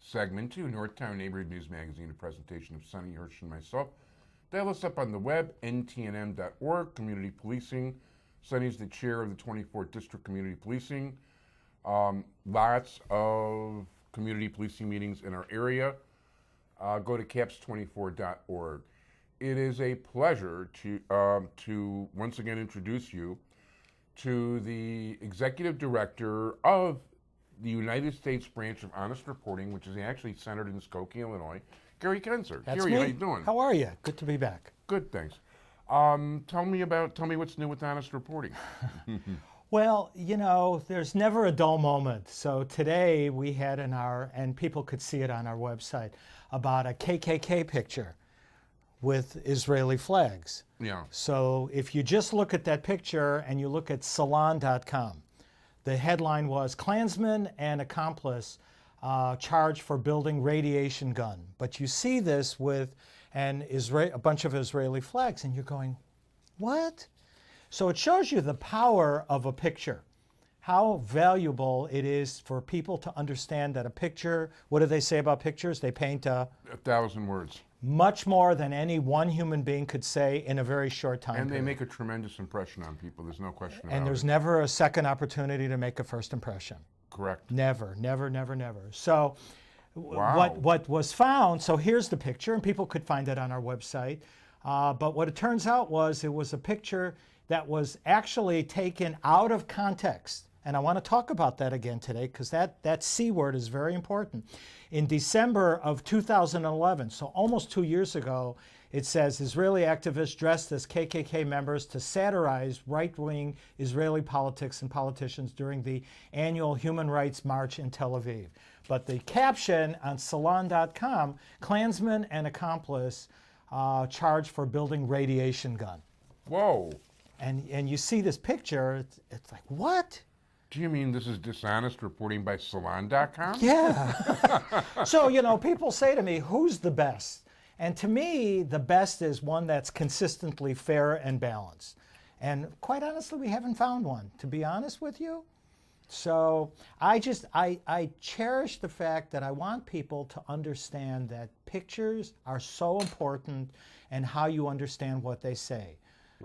segment 2, Northtown Neighborhood News Magazine, a presentation of Sonny Hirsch and myself. Dial us up on the web, ntnm.org, community policing. Sonny's the chair of the 24th District Community Policing. Lots of community policing meetings in our area. Go to caps24.org. It is a pleasure to once again introduce you to the executive director of the United States branch of Honest Reporting, which is actually centered in Skokie, Illinois, Gary Kenzer. That's Gary, me. how you doing? How are you? Good to be back. Good, thanks. Tell me what's new with Honest Reporting. Well, you know, there's never a dull moment. So today we had and people could see it on our website, about a KKK picture with Israeli flags. Yeah. So if you just look at that picture and you look at Salon.com, the headline was Klansman and accomplice charged for building radiation gun. But you see this with a bunch of Israeli flags and you're going, what? So it shows you the power of a picture, how valuable it is for people to understand that a picture, what do they say about pictures? They paint 1,000 words. Much more than any one human being could say in a very short time And they period. make a tremendous impression on people. There's no question about it. And there's never a second opportunity to make a first impression. Correct. Never, never, never, never. So Wow. what was found, so here's the picture, and people could find it on our website. But what it turns out was it was a picture that was actually taken out of context. And I want to talk about that again today because that C word is very important. In December of 2011, so almost 2 years ago, it says Israeli activists dressed as KKK members to satirize right-wing Israeli politics and politicians during the annual Human Rights March in Tel Aviv. But the caption on Salon.com, Klansman and accomplice charged for building radiation gun. Whoa. And you see this picture, it's like, what? Do you mean this is dishonest reporting by Salon.com? Yeah. So, you know, people say to me, who's the best? And to me, the best is one that's consistently fair and balanced. And quite honestly, we haven't found one, to be honest with you. So I cherish the fact that I want people to understand that pictures are so important and how you understand what they say.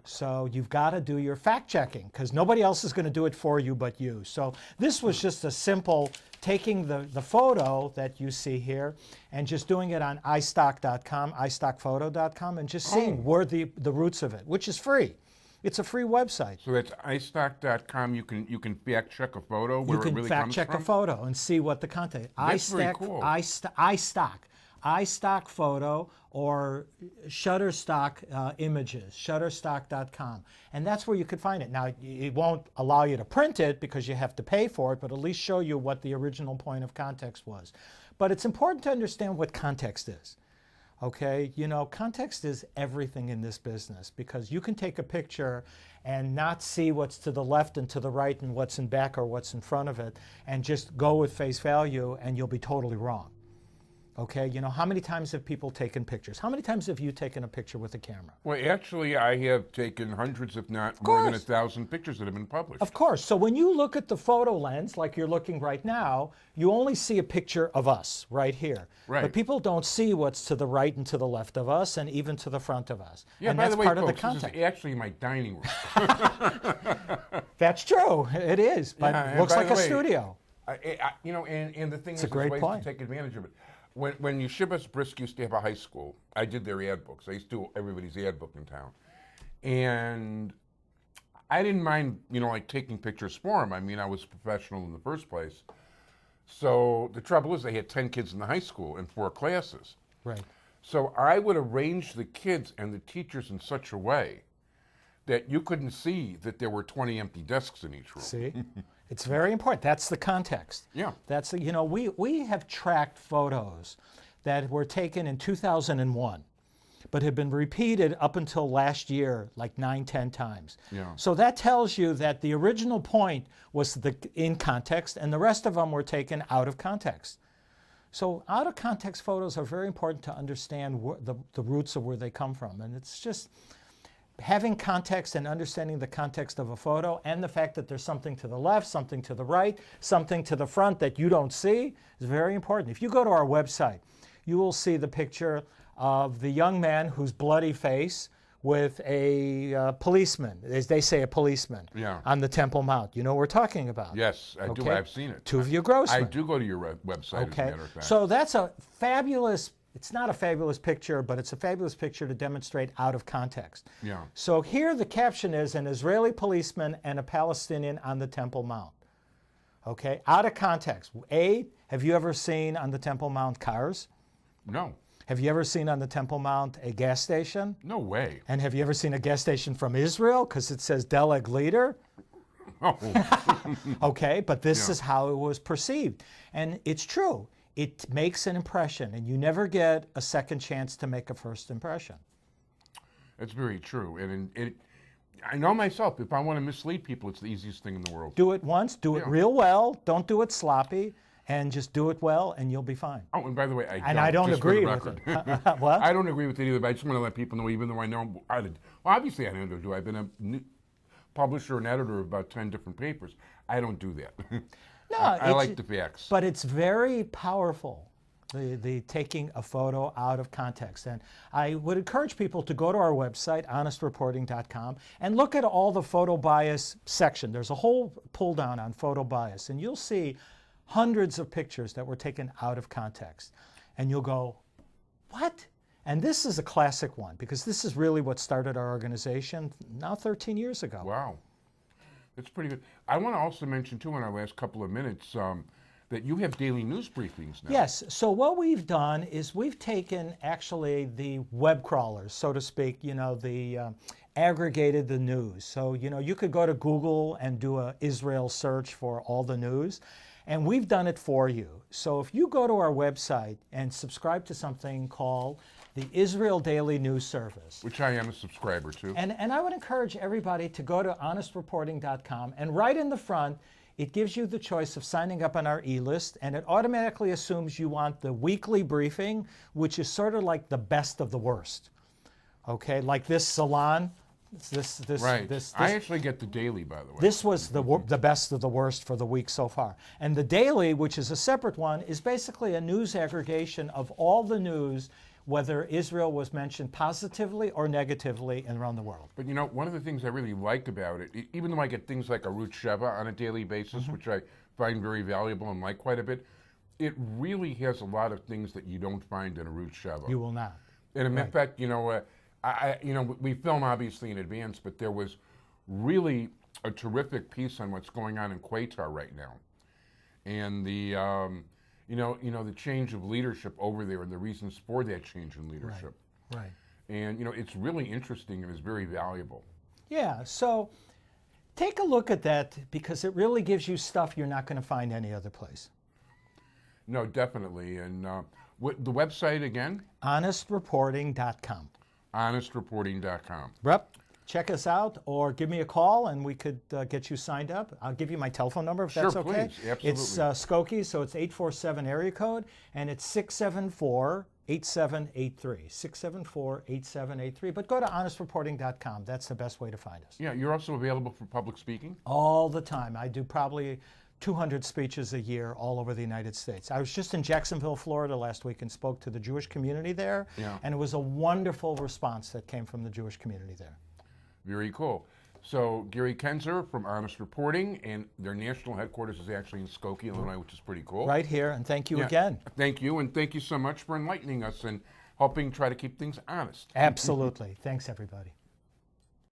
So you've got to do your fact checking because nobody else is going to do it for you but you. So this was just a simple taking the photo that you see here and just doing it on istock.com, istockphoto.com, and just seeing where the roots of it, which is free. It's a free website. So that's istock.com. You can fact check a photo where You it can really fact comes check from? a photo and see what the content. That's very cool. iStock photo or Shutterstock images, shutterstock.com. And that's where you could find it. Now, it won't allow you to print it because you have to pay for it, but at least show you what the original point of context was. But it's important to understand what context is. Okay, you know, context is everything in this business because you can take a picture and not see what's to the left and to the right and what's in back or what's in front of it and just go with face value and you'll be totally wrong. Okay, you know, how many times have people taken pictures? How many times have you taken a picture with a camera? Well, actually, I have taken hundreds, if not more than 1,000 pictures that have been published. Of course. So when you look at the photo lens, like you're looking right now, you only see a picture of us right here. Right. But people don't see what's to the right and to the left of us and even to the front of us. Yeah, and by that's the way, part of the folks, context. this is actually my dining room. That's true. It is. But Yeah, it looks by like the a way, studio. You know, and the thing is, a great there's ways point. to take advantage of it. When Yeshivas Brisk used to have a high school, I did their ad books. I used to do everybody's ad book in town. And I didn't mind, you know, like taking pictures for them. I mean, I was a professional in the first place. So the trouble is they had 10 kids in the high school and 4 classes. Right. So I would arrange the kids and the teachers in such a way that you couldn't see that there were 20 empty desks in each room. See? It's very important. That's the context. Yeah. That's the, you know, we have tracked photos that were taken in 2001, but have been repeated up until last year, like 9, 10 times. Yeah. So that tells you that the original point was in context, and the rest of them were taken out of context. So out of context photos are very important to understand the roots of where they come from, and it's just having context and understanding the context of a photo and the fact that there's something to the left, something to the right, something to the front that you don't see is very important. If you go to our website, you will see the picture of the young man whose bloody face with a policeman, as they say, a policeman, on the Temple Mount. You know what we're talking about? Yes, I do. I've seen it. Tuvia Grossman. I do go to your website, as a matter of fact. So that's a fabulous, it's not a fabulous picture, but it's a fabulous picture to demonstrate out of context. Yeah. So here the caption is an Israeli policeman and a Palestinian on the Temple Mount. Okay, out of context. A, have you ever seen on the Temple Mount cars? No. Have you ever seen on the Temple Mount a gas station? No way. And have you ever seen a gas station from Israel? Because it says Deleg Leader. Oh. Okay, but this is how it was perceived. And it's true. It makes an impression, and you never get a second chance to make a first impression. That's very true. And I know myself, if I want to mislead people, it's the easiest thing in the world. Do it once, do it real well, don't do it sloppy, and just do it well, and you'll be fine. Oh, and by the way, I don't agree with it. What? I don't agree with it either, but I just want to let people know, even though I know, obviously I don't do. I've been a publisher and editor of about 10 different papers. I don't do that. No, I like the facts. But it's very powerful, the taking a photo out of context. And I would encourage people to go to our website, honestreporting.com, and look at all the photo bias section. There's a whole pull down on photo bias, and you'll see hundreds of pictures that were taken out of context. And you'll go, what? And this is a classic one, because this is really what started our organization now 13 years ago. Wow. That's pretty good. I want to also mention, too, in our last couple of minutes, that you have daily news briefings now. Yes. So what we've done is we've taken actually the web crawlers, so to speak, aggregated the news. So, you could go to Google and do a Israel search for all the news. And we've done it for you. So if you go to our website and subscribe to something called the Israel Daily News Service, which I am a subscriber to. And I would encourage everybody to go to honestreporting.com, and right in the front, it gives you the choice of signing up on our e-list, and it automatically assumes you want the weekly briefing, which is sort of like the best of the worst. Okay, like this salon. I actually get the daily, by the way. This was the best of the worst for the week so far. And the daily, which is a separate one, is basically a news aggregation of all the news, whether Israel was mentioned positively or negatively around the world. But one of the things I really like about it, even though I get things like a Root Sheva on a daily basis, which I find very valuable and like quite a bit, it really has a lot of things that you don't find in a Root Sheva. You will not. And in fact, we film obviously in advance, but there was really a terrific piece on what's going on in Qatar right now, and the the change of leadership over there and the reasons for that change in leadership. Right. And it's really interesting and is very valuable. Yeah. So take a look at that, because it really gives you stuff you're not going to find any other place. No, definitely. And the website again? honestreporting.com. honestreporting.com. Yep. Check us out, or give me a call and we could get you signed up. I'll give you my telephone number if that's okay. Please. Absolutely. It's Skokie, so it's 847 area code, and it's 674-8783. 674-8783. But go to honestreporting.com. That's the best way to find us. Yeah, you're also available for public speaking? All the time. I do probably 200 speeches a year all over the United States. I was just in Jacksonville, Florida last week and spoke to the Jewish community there, and it was a wonderful response that came from the Jewish community there. Very cool. So Gary Kenzer from Honest Reporting, and their national headquarters is actually in Skokie, Illinois, which is pretty cool. Right here, and thank you again. Thank you, and thank you so much for enlightening us and helping try to keep things honest. Absolutely. Thanks, everybody.